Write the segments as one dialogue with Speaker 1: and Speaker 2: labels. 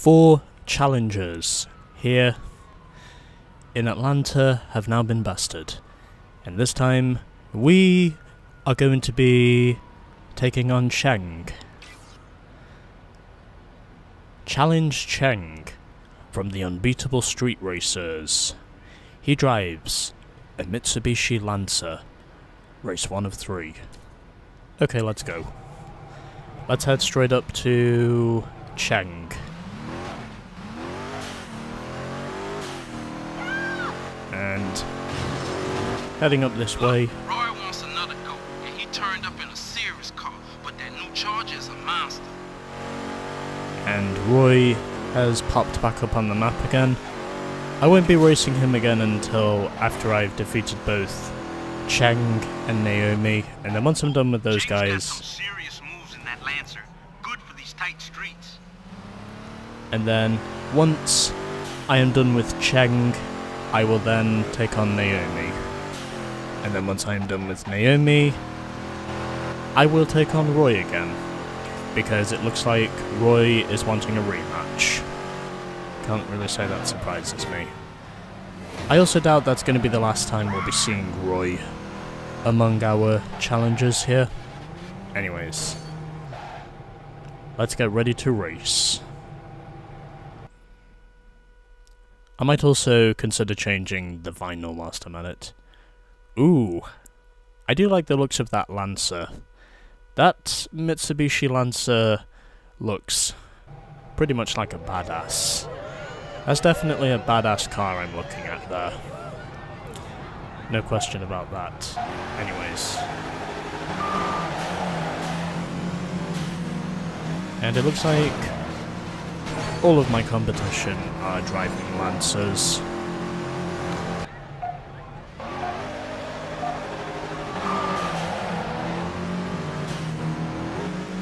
Speaker 1: 4 challengers here in Atlanta have now been busted, and this time we are going to be taking on Cheng. Challenge Cheng from the Unbeatable Street Racers. He drives a Mitsubishi Lancer, race 1 of 3. Okay, let's go. Let's head straight up to Cheng. And heading up this way.
Speaker 2: Roy wants another go, and he turned up in a serious car, but that new Charger is a monster.
Speaker 1: And Roy has popped back up on the map again. I won't be racing him again until after I've defeated both Cheng and Naomi, and then once I'm done with those guys,
Speaker 2: got some serious moves in that Lancer. Good for these tight streets.
Speaker 1: And then once I am done with Cheng, I will then take on Naomi. And then once I am done with Naomi, I will take on Roy again, because it looks like Roy is wanting a rematch. Can't really say that surprises me. I also doubt that's going to be the last time we'll be seeing Roy among our challengers here. Anyways, let's get ready to race. I might also consider changing the vinyl whilst I'm at it. Ooh, I do like the looks of that Lancer. That Mitsubishi Lancer looks pretty much like a badass. That's definitely a badass car I'm looking at there. No question about that. Anyways. And it looks like all of my competition are driving Lancers.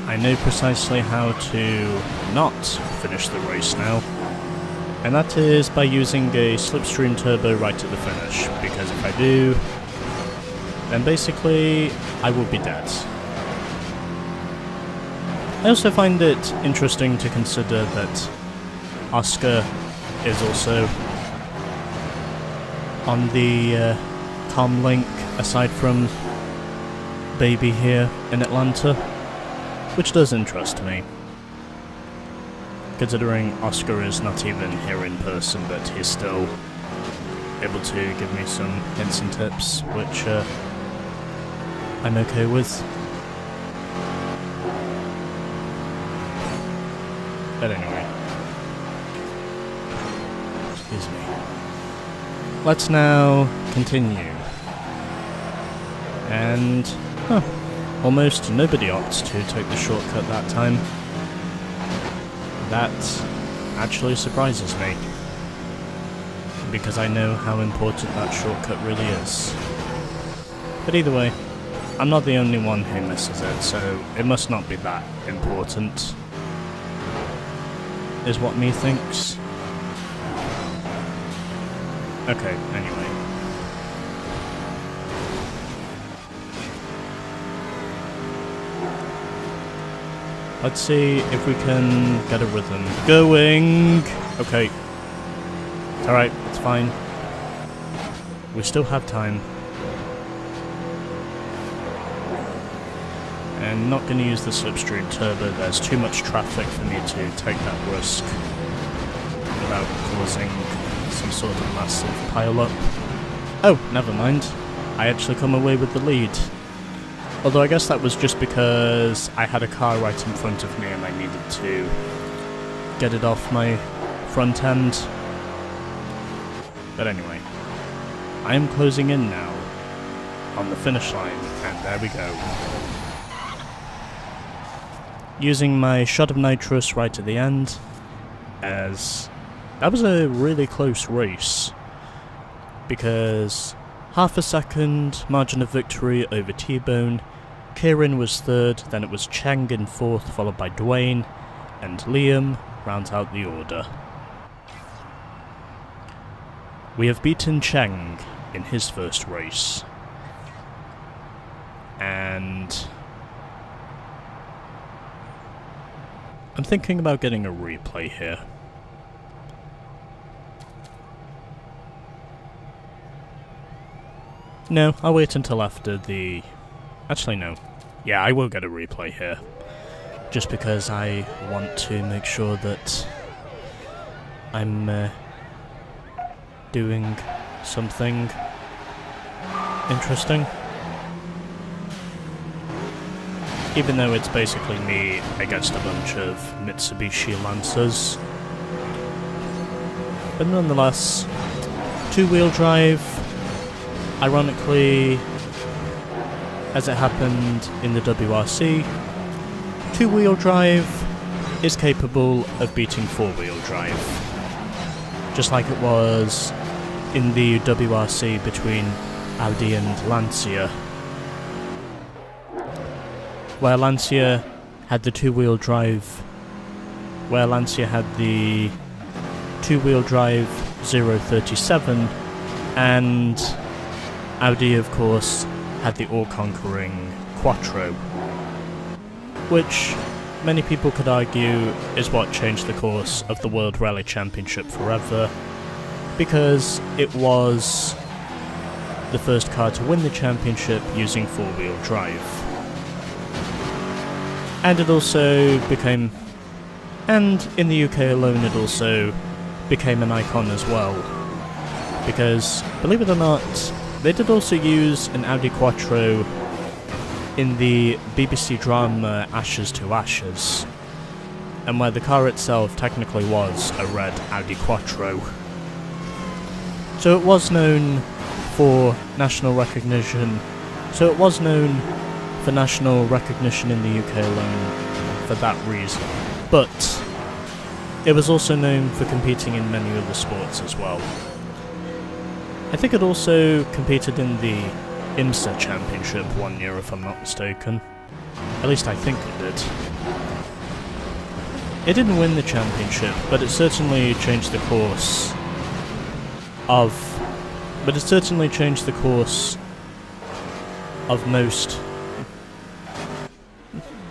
Speaker 1: I know precisely how to not finish the race now, and that is by using a slipstream turbo right at the finish, because if I do, then basically I will be dead. I also find it interesting to consider that Oscar is also on the comm link aside from Baby here in Atlanta, which does interest me, considering Oscar is not even here in person, but he's still able to give me some hints and tips, which I'm okay with. But anyway, excuse me. Let's now continue. And, almost nobody opts to take the shortcut that time. That actually surprises me, because I know how important that shortcut really is. But either way, I'm not the only one who misses it, so it must not be that important, is what me thinks. Okay, anyway. Let's see if we can get a rhythm going. Okay. It's alright, it's fine. We still have time. And not going to use the slipstream turbo, there's too much traffic for me to take that risk without causing some sort of massive pile-up. Oh, never mind. I actually come away with the lead. Although I guess that was just because I had a car right in front of me and I needed to get it off my front end. But anyway, I am closing in now on the finish line, and there we go. Using my shot of nitrous right at the end, as that was a really close race, because half a second margin of victory over T-Bone. Kieran was 3rd, then it was Cheng in 4th, followed by Dwayne, and Liam rounds out the order. We have beaten Cheng in his first race, and I'm thinking about getting a replay here. No, I'll wait until after the... Actually, no. Yeah, I will get a replay here. Just because I want to make sure that I'm doing something interesting. Even though it's basically me against a bunch of Mitsubishi Lancers. But nonetheless, two-wheel drive, ironically, as it happened in the WRC, two-wheel drive is capable of beating four-wheel drive. Just like it was in the WRC between Audi and Lancia, where Lancia had the two-wheel drive 037, and Audi, of course, had the all-conquering Quattro, which many people could argue is what changed the course of the World Rally Championship forever, because it was the first car to win the championship using four-wheel drive. And it also became, and in the UK alone it also became an icon as well, because, believe it or not, they did also use an Audi Quattro in the BBC drama Ashes to Ashes, and where the car itself technically was a red Audi Quattro. So it was known for national recognition, in the UK alone for that reason, but it was also known for competing in many other sports as well. I think it also competed in the IMSA Championship one year, if I'm not mistaken. At least I think it did. It didn't win the championship, but it certainly changed the course of... most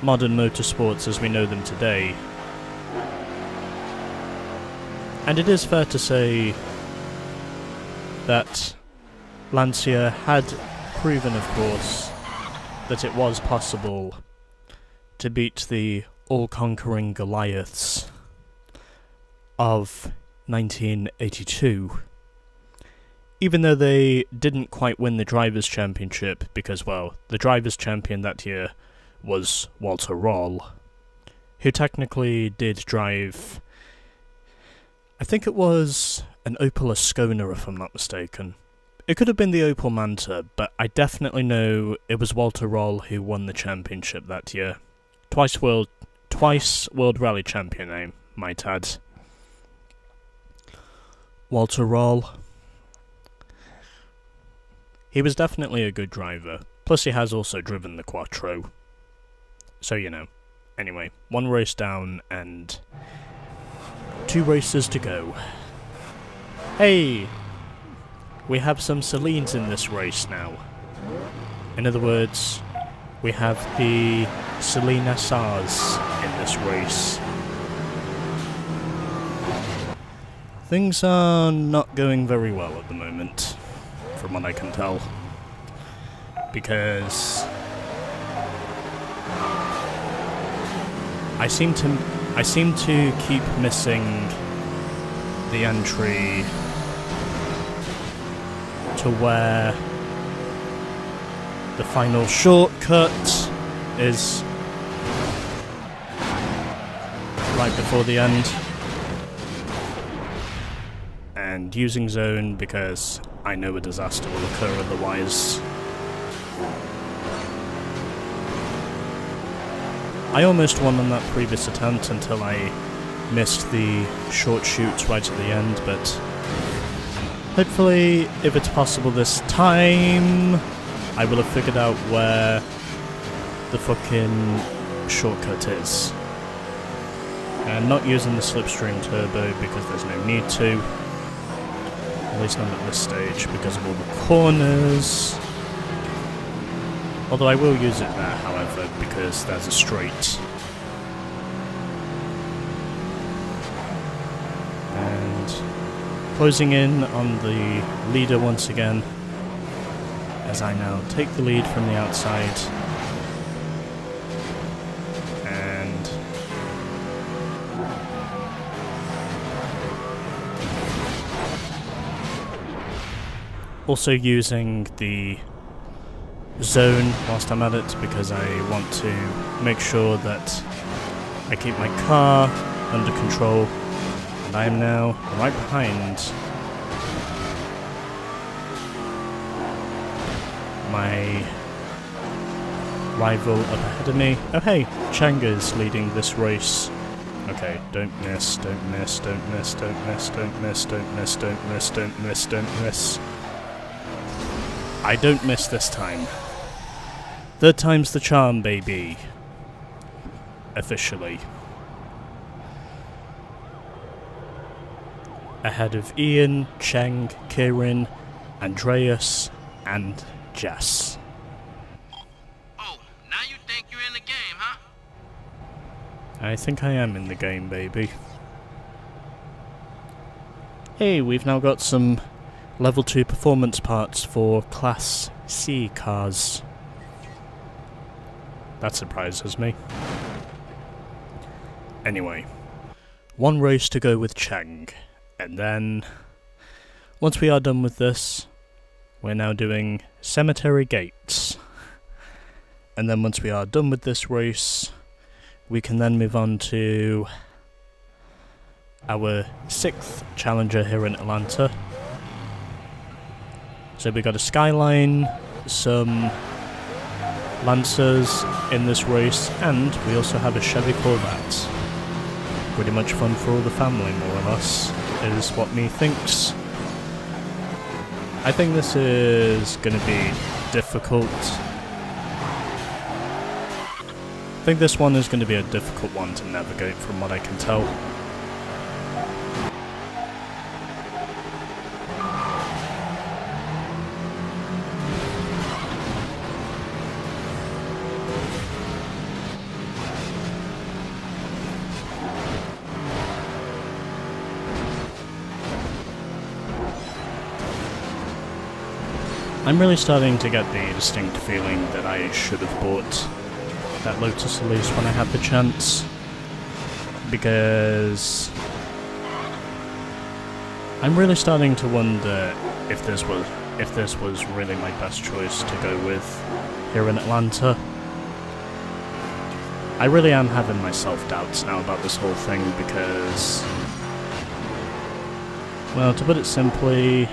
Speaker 1: modern motorsports as we know them today. And it is fair to say that Lancia had proven, of course, that it was possible to beat the all-conquering Goliaths of 1982. Even though they didn't quite win the Drivers' Championship, because, well, the Drivers' Champion that year was Walter Röhrl, who technically did drive... I think it was an Opel Ascona, if I'm not mistaken. It could have been the Opel Manta, but I definitely know it was Walter Röhrl who won the championship that year. Twice World Rally Champion, I might add. Walter Röhrl. He was definitely a good driver, plus he has also driven the Quattro. So, you know. Anyway, one race down and 2 races to go. Hey! We have some Celines in this race now. In other words, we have the Celine SRs in this race. Things are not going very well at the moment, from what I can tell. Because I seem to keep missing the entry to where the final shortcut is right before the end. And using zone because I know a disaster will occur otherwise. I almost won on that previous attempt until I missed the short shoot right at the end, but hopefully, if it's possible this time, I will have figured out where the fucking shortcut is. And not using the slipstream turbo because there's no need to. At least not at this stage because of all the corners. Although I will use it there, however, because there's a straight. And closing in on the leader once again. as I now take the lead from the outside. And also using the zone whilst I'm at it, because I want to make sure that I keep my car under control, and I am now right behind my rival up ahead of me. Oh hey, Cheng is leading this race. Okay, don't miss, don't miss, don't miss, don't miss, don't miss, don't miss, don't miss, don't miss, don't miss. I don't miss this time. Third time's the charm, baby. Officially. Ahead of Ian, Cheng, Kieran, Andreas, and Jess.
Speaker 2: Oh, now you think you're in the game, huh?
Speaker 1: I think I am in the game, baby. Hey, we've now got some level 2 performance parts for Class C cars. That surprises me. Anyway, one race to go with Cheng, and then once we are done with this, we're now doing Cemetery Gates. And then once we are done with this race, we can then move on to our 6th challenger here in Atlanta. So we got a Skyline, some Lancers in this race, and we also have a Chevy Corvette. Pretty much fun for all the family, more or less, is what me thinks. I think this is going to be difficult. I think this one is going to be a difficult one to navigate from what I can tell. I'm really starting to get the distinct feeling that I should have bought that Lotus Elise when I had the chance, because I'm really starting to wonder if this was really my best choice to go with here in Atlanta. I really am having my self-doubts now about this whole thing because, well, to put it simply,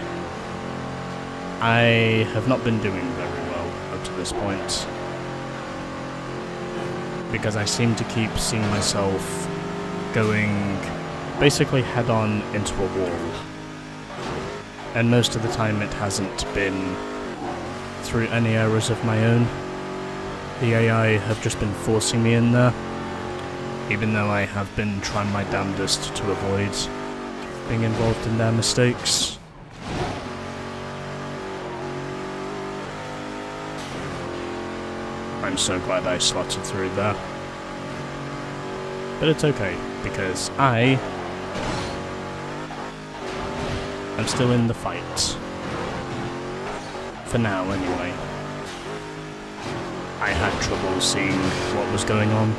Speaker 1: I have not been doing very well up to this point, because I seem to keep seeing myself going basically head-on into a wall, and most of the time it hasn't been through any errors of my own. The AI have just been forcing me in there, even though I have been trying my damnedest to avoid being involved in their mistakes. I'm so glad I slotted through there. But it's okay, because I am still in the fight. For now, anyway. I had trouble seeing what was going on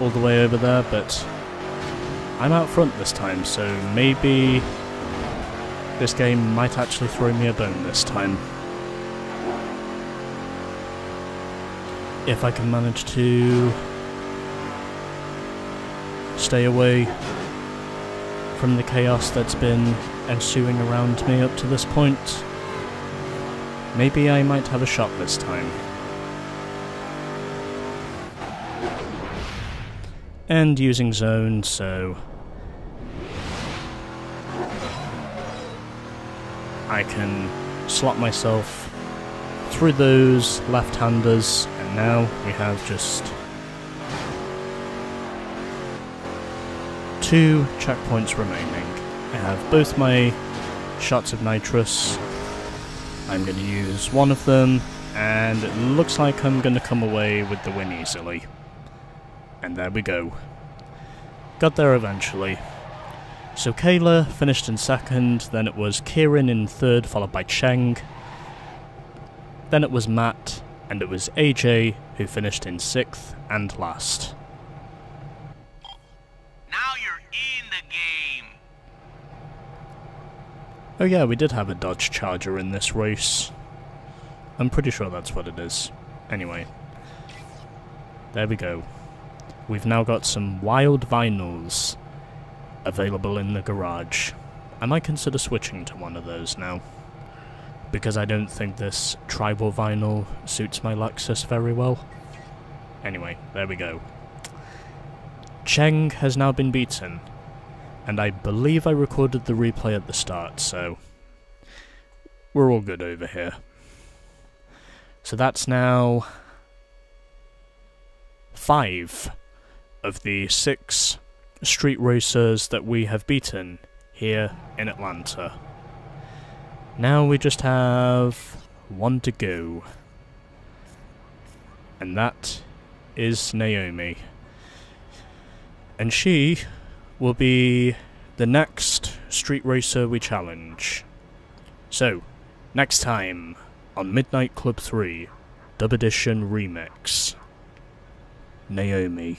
Speaker 1: all the way over there, but I'm out front this time, so maybe this game might actually throw me a bone this time. If I can manage to stay away from the chaos that's been ensuing around me up to this point, maybe I might have a shot this time. And using zone, so I can slot myself through those left-handers, and now we have just 2 checkpoints remaining. I have both my shots of nitrous. I'm going to use one of them, and it looks like I'm going to come away with the win easily. And there we go. Got there eventually. So Kayla finished in 2nd, then it was Kieran in 3rd, followed by Cheng. then it was Matt, and it was AJ who finished in 6th and last.
Speaker 2: Now you're in the game.
Speaker 1: Oh yeah, we did have a Dodge Charger in this race. I'm pretty sure that's what it is. Anyway. There we go. We've now got some wild vinyls available in the garage. I might consider switching to one of those now, because I don't think this tribal vinyl suits my Lexus very well. Anyway, there we go. Cheng has now been beaten, and I believe I recorded the replay at the start, so we're all good over here. So that's now 5 of the 6 street racers that we have beaten here in Atlanta. Now we just have 1 to go. And that is Naomi. And she will be the next street racer we challenge. So, next time on Midnight Club 3, Dub Edition Remix. Naomi.